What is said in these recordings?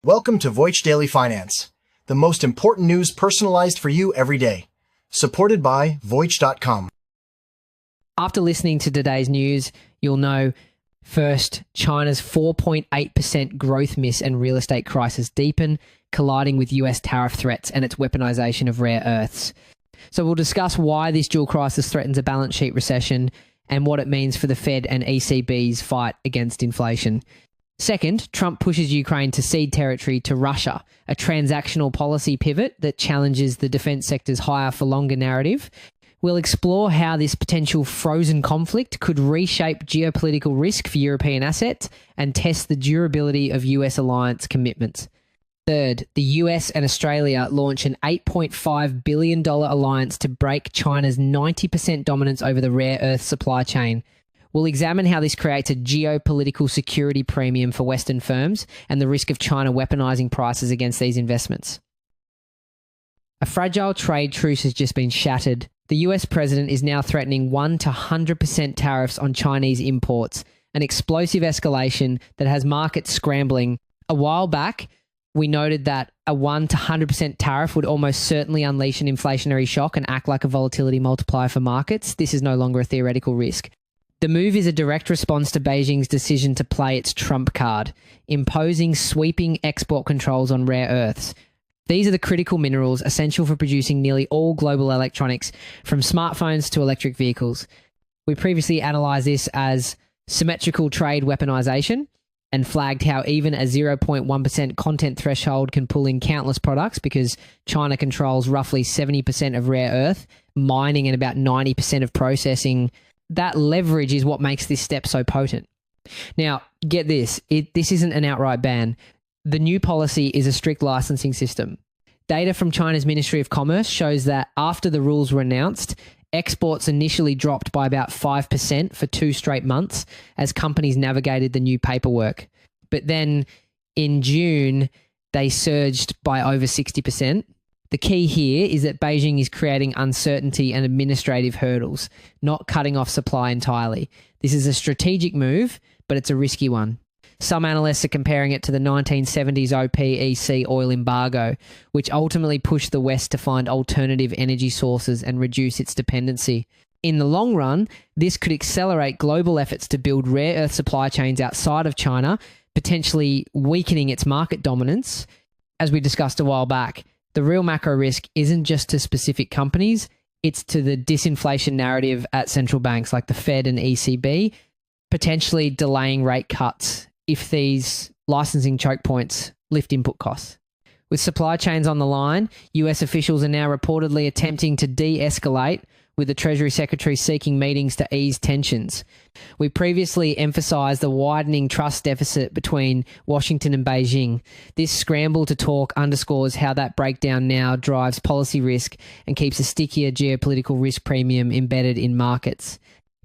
Welcome to Voice Daily Finance, the most important news personalized for you every day. Supported by Voice.com. After listening to today's news, you'll know first, China's 4.8% growth miss and real estate crisis deepen, colliding with US tariff threats and its weaponization of rare earths. So we'll discuss why this dual crisis threatens a balance sheet recession and what it means for the Fed and ECB's fight against inflation. Second, Trump pushes Ukraine to cede territory to Russia, a transactional policy pivot that challenges the defense sector's higher for longer narrative. We'll explore how this potential frozen conflict could reshape geopolitical risk for European assets and test the durability of US alliance commitments. Third, the US and Australia launch an $8.5 billion alliance to break China's 90% dominance over the rare earth supply chain. We'll examine how this creates a geopolitical security premium for Western firms and the risk of China weaponizing prices against these investments. A fragile trade truce has just been shattered. The US president is now threatening 1% to 100% tariffs on Chinese imports, an explosive escalation that has markets scrambling. A while back, we noted that a 1% to 100% tariff would almost certainly unleash an inflationary shock and act like a volatility multiplier for markets. This is no longer a theoretical risk. The move is a direct response to Beijing's decision to play its trump card, imposing sweeping export controls on rare earths. These are the critical minerals essential for producing nearly all global electronics, from smartphones to electric vehicles. We previously analysed this as symmetrical trade weaponization and flagged how even a 0.1% content threshold can pull in countless products because China controls roughly 70% of rare earth, mining and about 90% of processing. That leverage is what makes this step so potent. Now, get this, this isn't an outright ban. The new policy is a strict licensing system. Data from China's Ministry of Commerce shows that after the rules were announced, exports initially dropped by about 5% for 2 straight months as companies navigated the new paperwork. But then in June, they surged by over 60%. The key here is that Beijing is creating uncertainty and administrative hurdles, not cutting off supply entirely. This is a strategic move, but it's a risky one. Some analysts are comparing it to the 1970s OPEC oil embargo, which ultimately pushed the West to find alternative energy sources and reduce its dependency. In the long run, this could accelerate global efforts to build rare earth supply chains outside of China, potentially weakening its market dominance. As we discussed a while back, the real macro risk isn't just to specific companies, it's to the disinflation narrative at central banks like the Fed and ECB, potentially delaying rate cuts if these licensing choke points lift input costs. With supply chains on the line, US officials are now reportedly attempting to de-escalate, with the Treasury Secretary seeking meetings to ease tensions. We previously emphasised the widening trust deficit between Washington and Beijing. This scramble to talk underscores how that breakdown now drives policy risk and keeps a stickier geopolitical risk premium embedded in markets.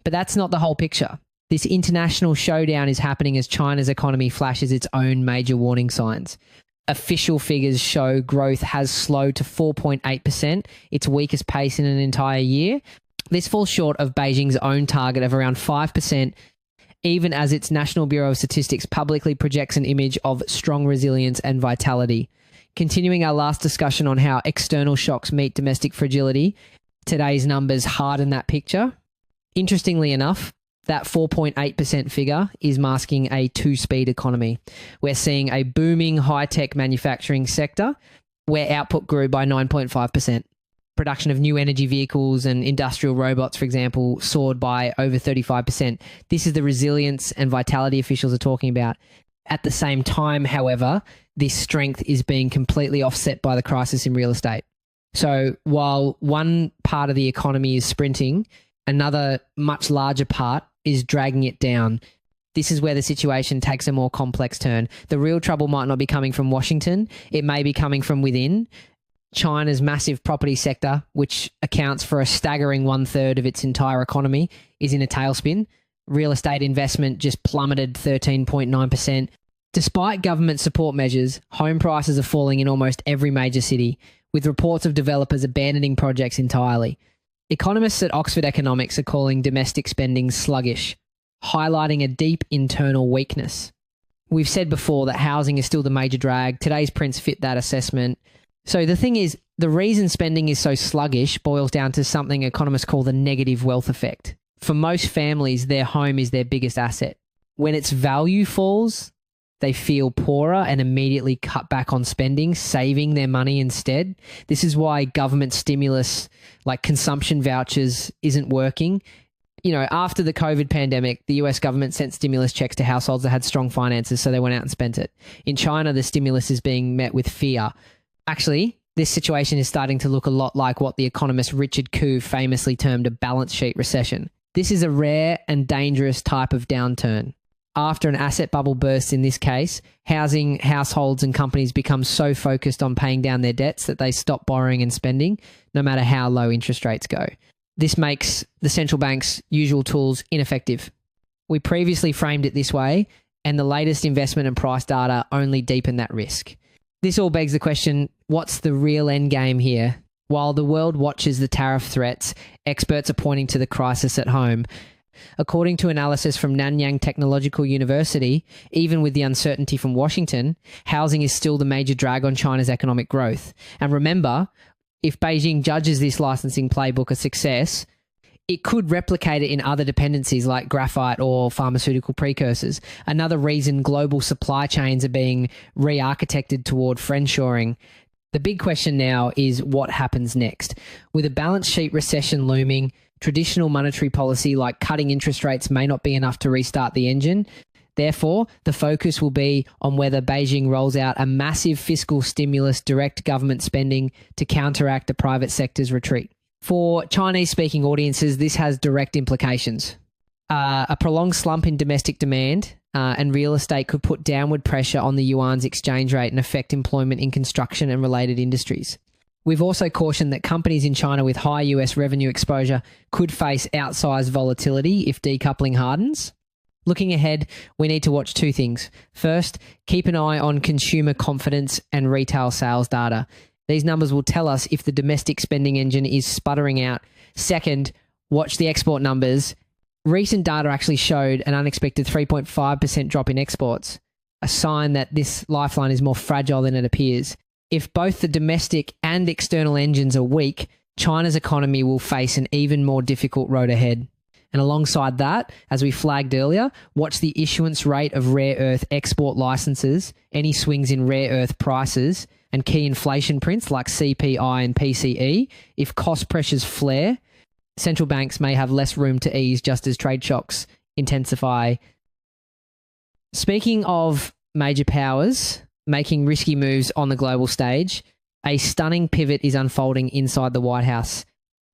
But that's not the whole picture. This international showdown is happening as China's economy flashes its own major warning signs. Official figures show growth has slowed to 4.8%, its weakest pace in an entire year. This falls short of Beijing's own target of around 5%, even as its National Bureau of Statistics publicly projects an image of strong resilience and vitality. Continuing our last discussion on how external shocks meet domestic fragility, today's numbers harden that picture. Interestingly enough, that 4.8% figure is masking a 2-speed economy. We're seeing a booming high-tech manufacturing sector where output grew by 9.5%. Production of new energy vehicles and industrial robots, for example, soared by over 35%. This is the resilience and vitality officials are talking about. At the same time, however, this strength is being completely offset by the crisis in real estate. So while one part of the economy is sprinting, another much larger part is dragging it down. This is where the situation takes a more complex turn. The real trouble might not be coming from Washington. It may be coming from within. China's massive property sector, which accounts for a staggering 1/3 of its entire economy, is in a tailspin. Real estate investment just plummeted 13.9%. Despite government support measures, home prices are falling in almost every major city, with reports of developers abandoning projects entirely. Economists at Oxford Economics are calling domestic spending sluggish, highlighting a deep internal weakness. We've said before that housing is still the major drag. Today's prints fit that assessment. So the thing is, the reason spending is so sluggish boils down to something economists call the negative wealth effect. For most families, their home is their biggest asset. When its value falls, they feel poorer and immediately cut back on spending, saving their money instead. This is why government stimulus like consumption vouchers isn't working. You know, after the COVID pandemic, the US government sent stimulus checks to households that had strong finances, so they went out and spent it. In China, the stimulus is being met with fear. Actually, this situation is starting to look a lot like what the economist Richard Koo famously termed a balance sheet recession. This is a rare and dangerous type of downturn. After an asset bubble bursts in this case, housing, households and companies become so focused on paying down their debts that they stop borrowing and spending, no matter how low interest rates go. This makes the central bank's usual tools ineffective. We previously framed it this way, and the latest investment and price data only deepen that risk. This all begs the question, what's the real end game here? While the world watches the tariff threats, experts are pointing to the crisis at home. According to analysis from Nanyang Technological University, even with the uncertainty from Washington, housing is still the major drag on China's economic growth. And remember, if Beijing judges this licensing playbook a success, it could replicate it in other dependencies like graphite or pharmaceutical precursors. Another reason global supply chains are being re-architected toward friendshoring. The big question now is what happens next. With a balance sheet recession looming, traditional monetary policy like cutting interest rates may not be enough to restart the engine. Therefore, the focus will be on whether Beijing rolls out a massive fiscal stimulus, direct government spending to counteract the private sector's retreat. For Chinese-speaking audiences, this has direct implications. A prolonged slump in domestic demand and real estate could put downward pressure on the yuan's exchange rate and affect employment in construction and related industries. We've also cautioned that companies in China with high US revenue exposure could face outsized volatility if decoupling hardens. Looking ahead, we need to watch two things. First, keep an eye on consumer confidence and retail sales data. These numbers will tell us if the domestic spending engine is sputtering out. Second, watch the export numbers. Recent data actually showed an unexpected 3.5% drop in exports, a sign that this lifeline is more fragile than it appears. If both the domestic and external engines are weak, China's economy will face an even more difficult road ahead. And alongside that, as we flagged earlier, watch the issuance rate of rare earth export licenses, any swings in rare earth prices, and key inflation prints like CPI and PCE. If cost pressures flare, central banks may have less room to ease just as trade shocks intensify. Speaking of major powers making risky moves on the global stage, a stunning pivot is unfolding inside the White House.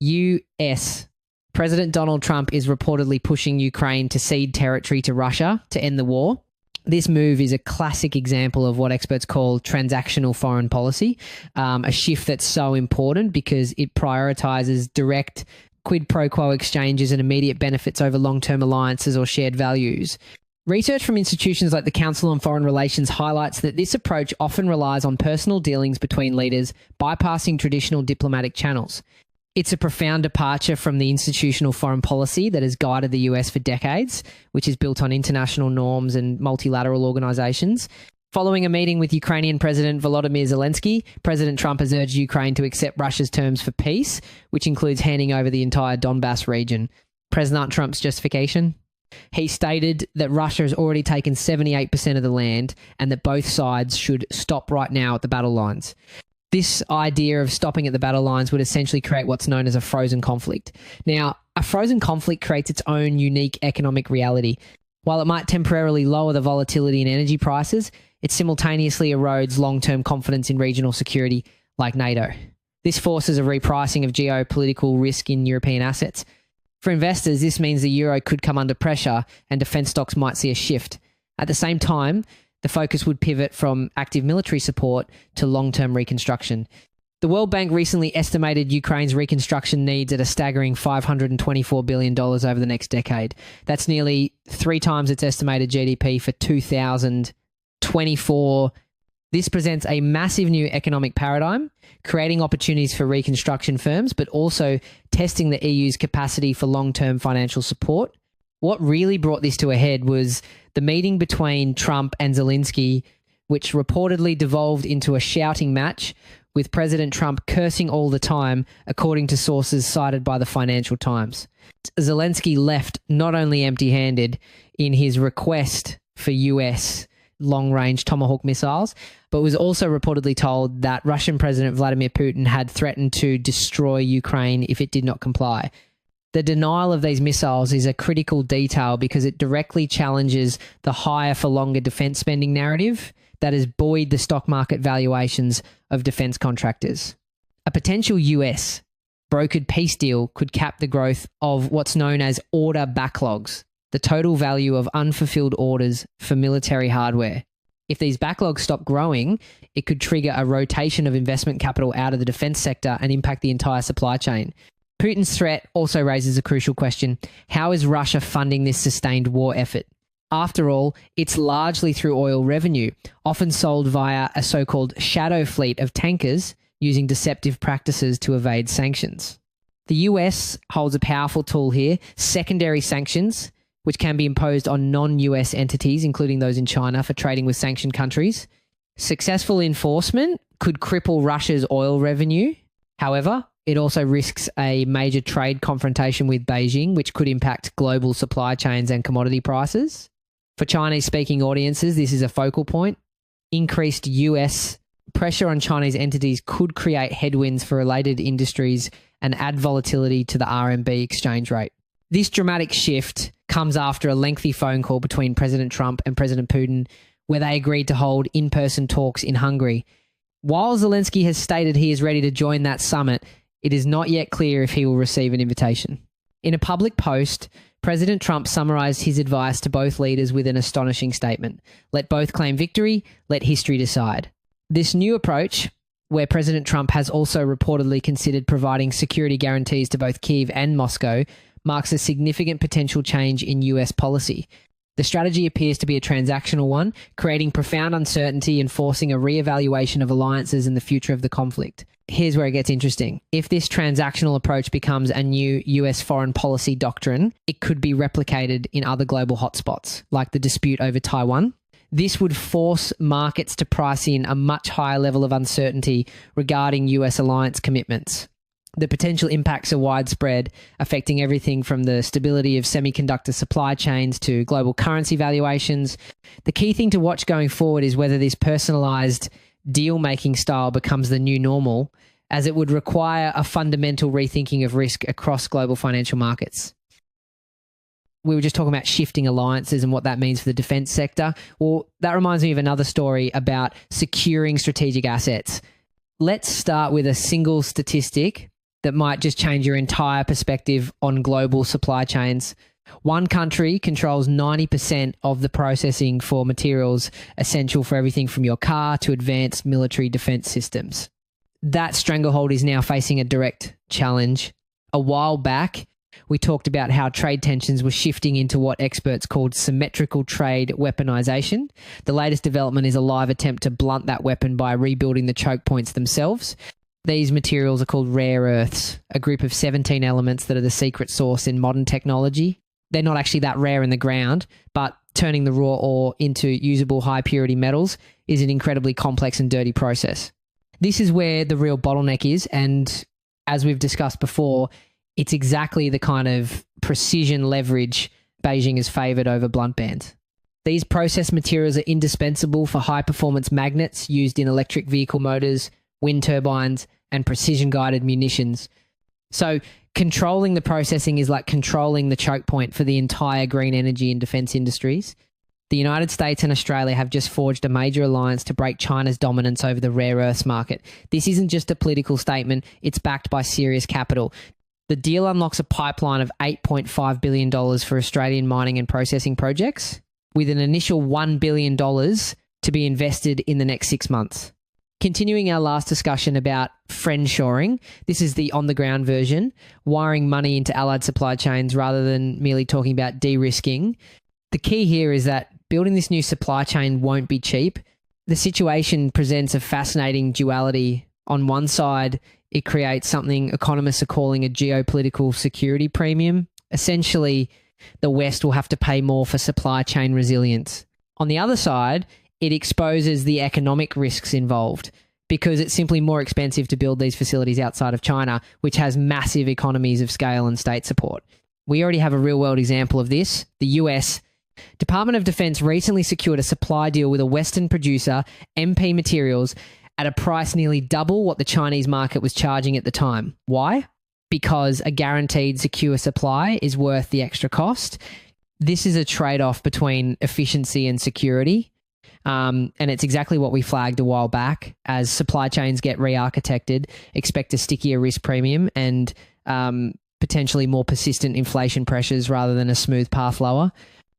US. President Donald Trump is reportedly pushing Ukraine to cede territory to Russia to end the war. This move is a classic example of what experts call transactional foreign policy, a shift that's so important because it prioritizes direct quid pro quo exchanges and immediate benefits over long-term alliances or shared values. Research from institutions like the Council on Foreign Relations highlights that this approach often relies on personal dealings between leaders, bypassing traditional diplomatic channels. It's a profound departure from the institutional foreign policy that has guided the US for decades, which is built on international norms and multilateral organizations. Following a meeting with Ukrainian President Volodymyr Zelenskyy, President Trump has urged Ukraine to accept Russia's terms for peace, which includes handing over the entire Donbass region. President Trump's justification? He stated that Russia has already taken 78% of the land and that both sides should stop right now at the battle lines. This idea of stopping at the battle lines would essentially create what's known as a frozen conflict. Now, a frozen conflict creates its own unique economic reality. While it might temporarily lower the volatility in energy prices, it simultaneously erodes long-term confidence in regional security like NATO. This forces a repricing of geopolitical risk in European assets. For investors, this means the euro could come under pressure and defence stocks might see a shift. At the same time, the focus would pivot from active military support to long-term reconstruction. The World Bank recently estimated Ukraine's reconstruction needs at a staggering $524 billion over the next decade. That's nearly 3 times its estimated GDP for 2024. This presents a massive new economic paradigm, creating opportunities for reconstruction firms, but also testing the EU's capacity for long-term financial support. What really brought this to a head was the meeting between Trump and Zelenskyy, which reportedly devolved into a shouting match, with President Trump cursing all the time, according to sources cited by the Financial Times. Zelenskyy left not only empty-handed in his request for US long-range Tomahawk missiles, but was also reportedly told that Russian President Vladimir Putin had threatened to destroy Ukraine if it did not comply. The denial of these missiles is a critical detail because it directly challenges the higher for longer defense spending narrative that has buoyed the stock market valuations of defense contractors. A potential US brokered peace deal could cap the growth of what's known as order backlogs, the total value of unfulfilled orders for military hardware. If these backlogs stop growing, it could trigger a rotation of investment capital out of the defense sector and impact the entire supply chain. Putin's threat also raises a crucial question. How is Russia funding this sustained war effort? After all, it's largely through oil revenue, often sold via a so-called shadow fleet of tankers using deceptive practices to evade sanctions. The US holds a powerful tool here, secondary sanctions, which can be imposed on non-US entities, including those in China, for trading with sanctioned countries. Successful enforcement could cripple Russia's oil revenue. However, it also risks a major trade confrontation with Beijing, which could impact global supply chains and commodity prices. For Chinese-speaking audiences, this is a focal point. Increased US pressure on Chinese entities could create headwinds for related industries and add volatility to the RMB exchange rate. This dramatic shift comes after a lengthy phone call between President Trump and President Putin, where they agreed to hold in-person talks in Hungary. While Zelenskyy has stated he is ready to join that summit, it is not yet clear if he will receive an invitation. In a public post, President Trump summarized his advice to both leaders with an astonishing statement. Let both claim victory, let history decide. This new approach, where President Trump has also reportedly considered providing security guarantees to both Kyiv and Moscow, marks a significant potential change in US policy. The strategy appears to be a transactional one, creating profound uncertainty and forcing a re-evaluation of alliances and the future of the conflict. Here's where it gets interesting. If this transactional approach becomes a new US foreign policy doctrine, it could be replicated in other global hotspots, like the dispute over Taiwan. This would force markets to price in a much higher level of uncertainty regarding US alliance commitments. The potential impacts are widespread, affecting everything from the stability of semiconductor supply chains to global currency valuations. The key thing to watch going forward is whether this personalized deal-making style becomes the new normal, as it would require a fundamental rethinking of risk across global financial markets. We were just talking about shifting alliances and what that means for the defense sector. Well, that reminds me of another story about securing strategic assets. Let's start with a single statistic that might just change your entire perspective on global supply chains. One country controls 90% of the processing for materials essential for everything from your car to advanced military defense systems. That stranglehold is now facing a direct challenge. A while back, we talked about how trade tensions were shifting into what experts called symmetrical trade weaponization. The latest development is a live attempt to blunt that weapon by rebuilding the choke points themselves. These materials are called rare earths, a group of 17 elements that are the secret sauce in modern technology. They're not actually that rare in the ground, but turning the raw ore into usable high-purity metals is an incredibly complex and dirty process. This is where the real bottleneck is, and as we've discussed before, it's exactly the kind of precision leverage Beijing has favoured over blunt bands. These processed materials are indispensable for high-performance magnets used in electric vehicle motors, wind turbines, and precision-guided munitions. So controlling the processing is like controlling the choke point for the entire green energy and defense industries. The United States and Australia have just forged a major alliance to break China's dominance over the rare earths market. This isn't just a political statement, it's backed by serious capital. The deal unlocks a pipeline of $8.5 billion for Australian mining and processing projects, with an initial $1 billion to be invested in the next 6 months. Continuing our last discussion about friendshoring, this is the on-the-ground version, wiring money into allied supply chains rather than merely talking about de-risking. The key here is that building this new supply chain won't be cheap. The situation presents a fascinating duality. On one side, it creates something economists are calling a geopolitical security premium. Essentially, the West will have to pay more for supply chain resilience. On the other side, it exposes the economic risks involved because it's simply more expensive to build these facilities outside of China, which has massive economies of scale and state support. We already have a real-world example of this. The US Department of Defense recently secured a supply deal with a Western producer, MP Materials, at a price nearly double what the Chinese market was charging at the time. Why? Because a guaranteed secure supply is worth the extra cost. This is a trade-off between efficiency and security. And it's exactly what we flagged a while back. As supply chains get re-architected, expect a stickier risk premium and potentially more persistent inflation pressures rather than a smooth path lower.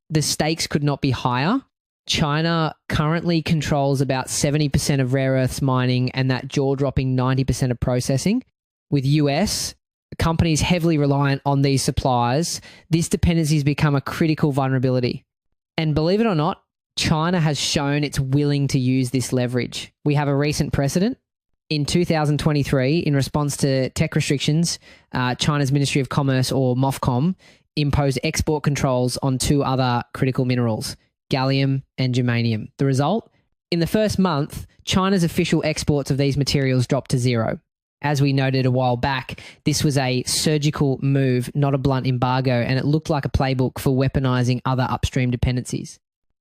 The stakes could not be higher. China currently controls about 70% of rare earths mining and that jaw-dropping 90% of processing. With US companies heavily reliant on these supplies, this dependency has become a critical vulnerability. And believe it or not, China has shown it's willing to use this leverage. We have a recent precedent. In 2023, in response to tech restrictions, China's Ministry of Commerce, or MOFCOM, imposed export controls on two other critical minerals, gallium and germanium. The result? In the first month, China's official exports of these materials dropped to zero. As we noted a while back, this was a surgical move, not a blunt embargo, and it looked like a playbook for weaponizing other upstream dependencies.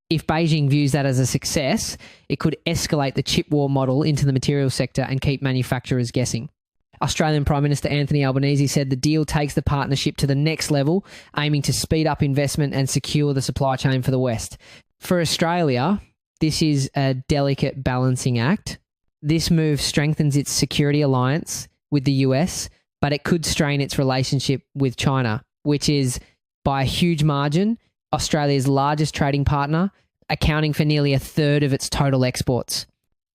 If Beijing views that as a success, it could escalate the chip war model into the materials sector and keep manufacturers guessing. Australian Prime Minister Anthony Albanese said the deal takes the partnership to the next level, aiming to speed up investment and secure the supply chain for the West. For Australia, this is a delicate balancing act. This move strengthens its security alliance with the US, but it could strain its relationship with China, which is, by a huge margin, Australia's largest trading partner, accounting for nearly a third of its total exports.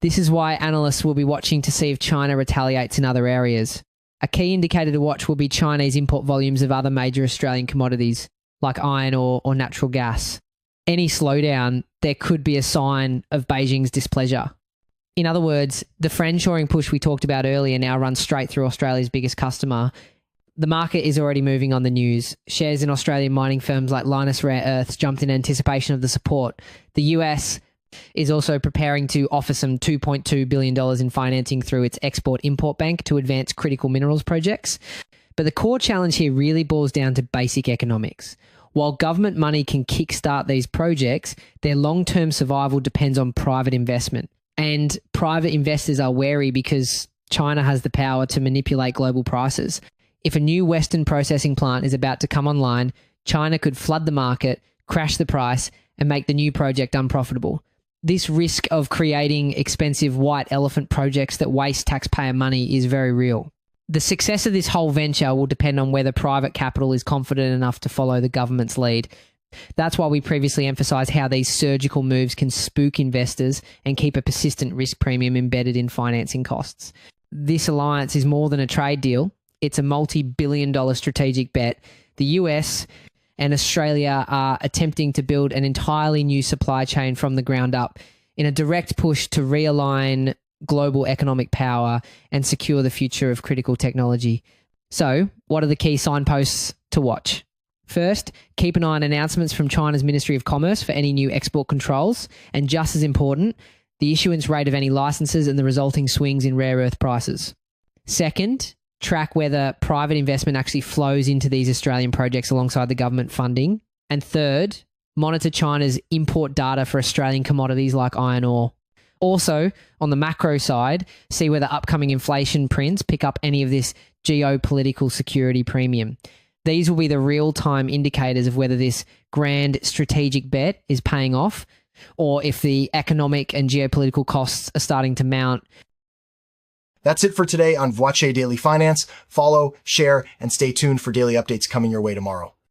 This is why analysts will be watching to see if China retaliates in other areas. A key indicator to watch will be Chinese import volumes of other major Australian commodities, like iron ore or natural gas. Any slowdown, there could be a sign of Beijing's displeasure. In other words, the friendshoring push we talked about earlier now runs straight through Australia's biggest customer. The market is already moving on the news. Shares in Australian mining firms like Lynas Rare Earths jumped in anticipation of the support. The US is also preparing to offer some $2.2 billion in financing through its Export-Import Bank to advance critical minerals projects. But the core challenge here really boils down to basic economics. While government money can kickstart these projects, their long-term survival depends on private investment. And private investors are wary because China has the power to manipulate global prices. If a new Western processing plant is about to come online, China could flood the market, crash the price, and make the new project unprofitable. This risk of creating expensive white elephant projects that waste taxpayer money is very real. The success of this whole venture will depend on whether private capital is confident enough to follow the government's lead. That's why we previously emphasised how these surgical moves can spook investors and keep a persistent risk premium embedded in financing costs. This alliance is more than a trade deal. It's a multi-billion-dollar strategic bet. The US and Australia are attempting to build an entirely new supply chain from the ground up in a direct push to realign global economic power and secure the future of critical technology. So, what are the key signposts to watch? First, keep an eye on announcements from China's Ministry of Commerce for any new export controls, and just as important, the issuance rate of any licenses and the resulting swings in rare earth prices. Second, track whether private investment actually flows into these Australian projects alongside the government funding. And third, monitor China's import data for Australian commodities like iron ore. Also, on the macro side, see whether upcoming inflation prints pick up any of this geopolitical security premium. These will be the real-time indicators of whether this grand strategic bet is paying off or if the economic and geopolitical costs are starting to mount. That's it for today on Voice Daily Finance. Follow, share, and stay tuned for daily updates coming your way tomorrow.